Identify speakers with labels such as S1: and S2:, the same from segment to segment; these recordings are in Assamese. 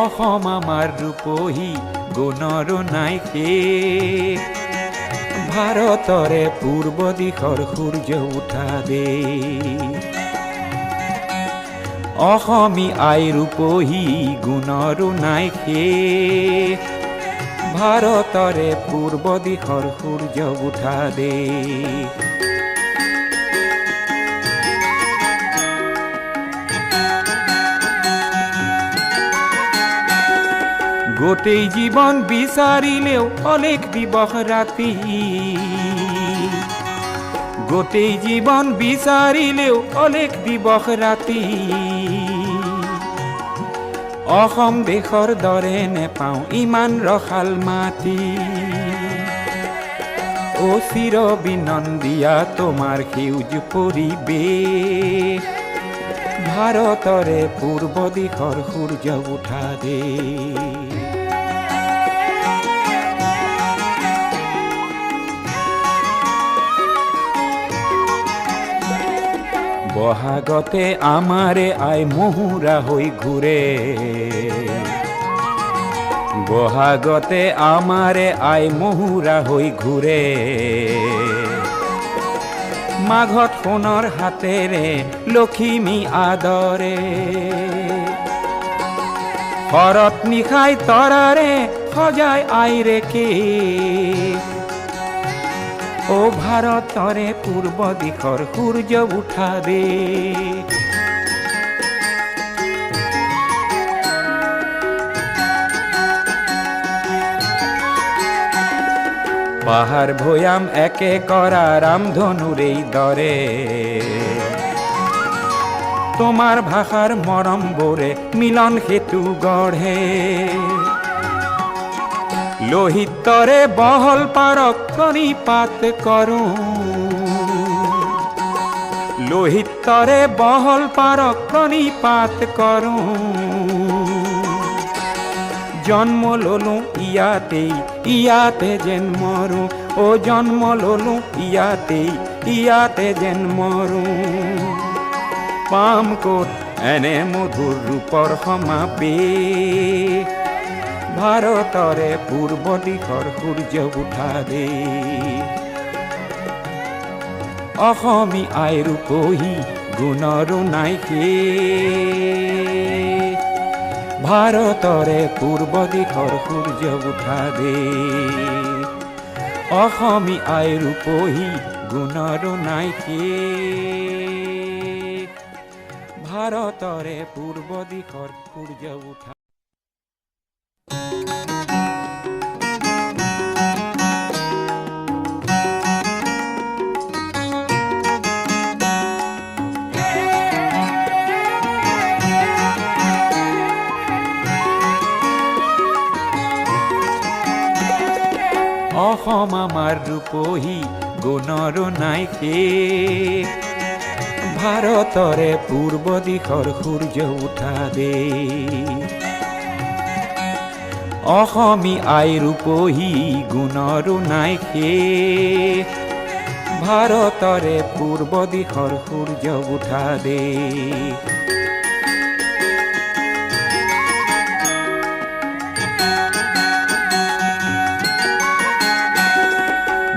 S1: অসম আমাৰ ৰূপহী গুণৰো নাই শেষ ভাৰতৰে পূৰ্ব দিশৰ সূৰ্য উঠা দেশ অসমী আই ৰূপহী গুণৰো নাই শেষ ভাৰতৰে পূৰ্ব দিশৰ সূৰ্য উঠা দেশ গোটেই জীৱন বিচাৰিলেও অলেখ দিবস ৰাতি গোটেই জীৱন বিচাৰিলেও অলেখ দিবস ৰাতি অসম দেশৰ দৰে নেপাওঁ ইমান ৰসাল মাটি অ চিৰ বিনন্দিয়া তোমাৰ সেউজ পৰিৱেশ ভাৰতৰে পূৰ্ব দিশৰ সূৰ্য উঠা দেশ বহাগতে আমাৰে আই মহুৰা হৈ ঘূৰে বহাগতে আমাৰে আই মহুৰা হৈ ঘূৰে মাঘত সোণৰ হাতেৰে লখিমী আদৰে শৰত নিশাই তৰাৰে সজাই আইৰে কে অ ভাৰতৰে পূৰ্ব দিশৰ সূৰ্য উঠা দেশ পাহাৰ ভৈয়াম একে কৰা ৰামধনুৰেই দৰে তোমাৰ ভাষাৰ মৰমবোৰে মিলন সেতু গঢ়ে লোহিতৰে বহল পাৰক প্ৰণিপাত কৰোঁ লোহিতৰে বহল পাৰক প্ৰণিপাত কৰোঁ জন্ম ললো ইয়াতে যেন মৰো অ জন্ম ললো ইয়াতে যেন মৰো পাম ক'ত এনে মধুৰ ৰূপৰ সমাবেশ ভাৰতৰে পূৰ্ব দিশৰ সূৰ্য উঠা দেশ অসমী আই ৰূপহী গুণৰো নাই শেষ ভাৰতৰে পূৰ্ব দিশৰ সূৰ্য উঠা দেশ অসমী আই ৰূপহী গুণৰো নাই শেষ ভাৰতৰে পূৰ্ব দিশৰ সূৰ্য উঠা অসম আমাৰ ৰূপহী গুণৰো নাই শেষ ভাৰতৰে পূৰ্ব দিশৰ সূৰ্য উঠা দেশ অসমী আই ৰূপহী গুণৰো নাই শেষ ভাৰতৰে পূৰ্ব দিশৰ সূৰ্য উঠা দেশ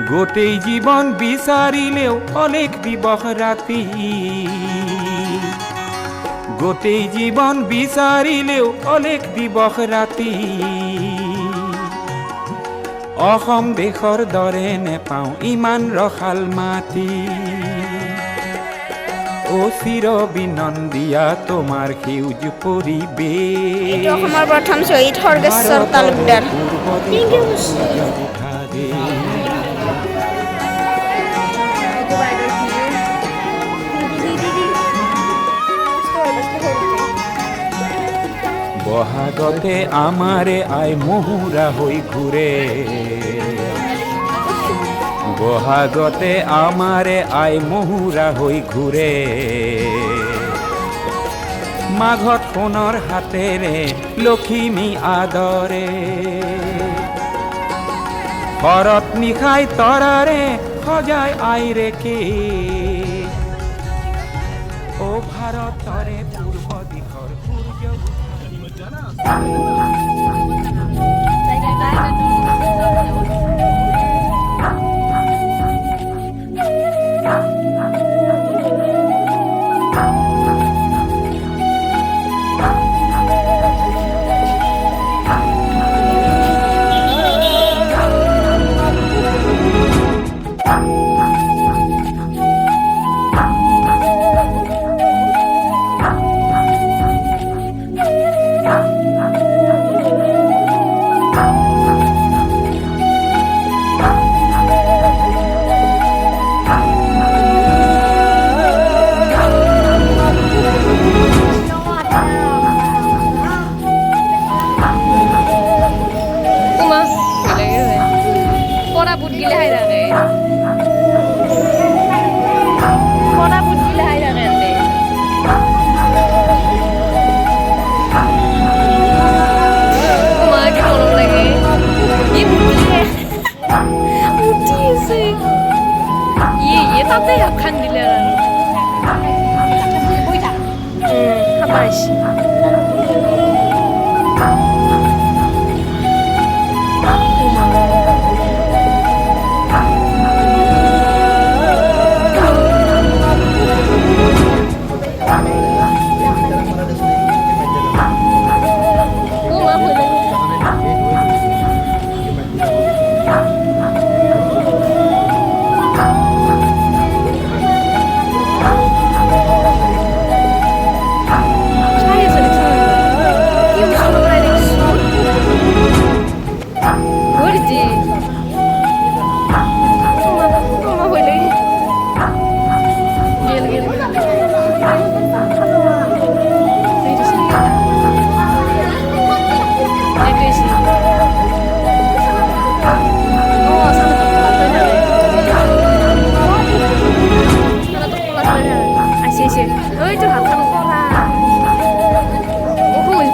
S1: গোটেই জীৱন বিচাৰিলেও অলেখ দিবস ৰাতি গোটেই জীৱন বিচাৰিলেও অলেখ দিবস ৰাতি অসম দেশৰ দৰে নেপাওঁ ইমান ৰসাল মাটি অ চিৰ বিনন্দিয়া তোমাৰ সেউজ পৰিৱেশ
S2: অসমৰ প্ৰথম শ্বহীদ খৰ্গেশ্বৰ তালুকদাৰ
S1: বহাগতে আমাৰে আই মহুৰা হৈ ঘূৰে বহাগতে আমাৰে আই মহুৰা হৈ ঘূৰে মাঘত সোণৰ হাতেৰে লখিমী আদৰে শৰত নিশাই তৰাৰে সজাই আইৰে কে অ ভাৰতৰে পূৰ্ব দিশৰ সূৰ্য
S3: উমা ভয় লাগে পড়া বুট গিলে হাই থাকে পড়া বুট গিলে হাই থাকে এতে উমা কি মরম লাগে ই বুটলে উঠি আছে ইয়ে তাতে খান দিলে আর খাবার আসি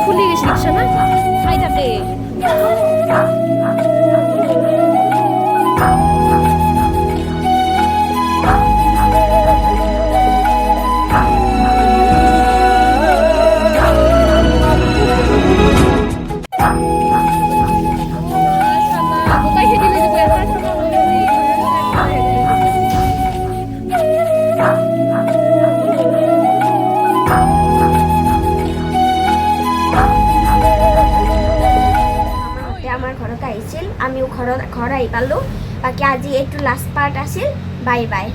S3: ফুলি গেছে দেখছো না খাই থাকে
S2: আমার ঘৰত আহিছিল আমিও ঘৰত ঘৰ আহি পালোঁ বাকী আজি এইটো লাষ্ট পাৰ্ট আছিল বাই বাই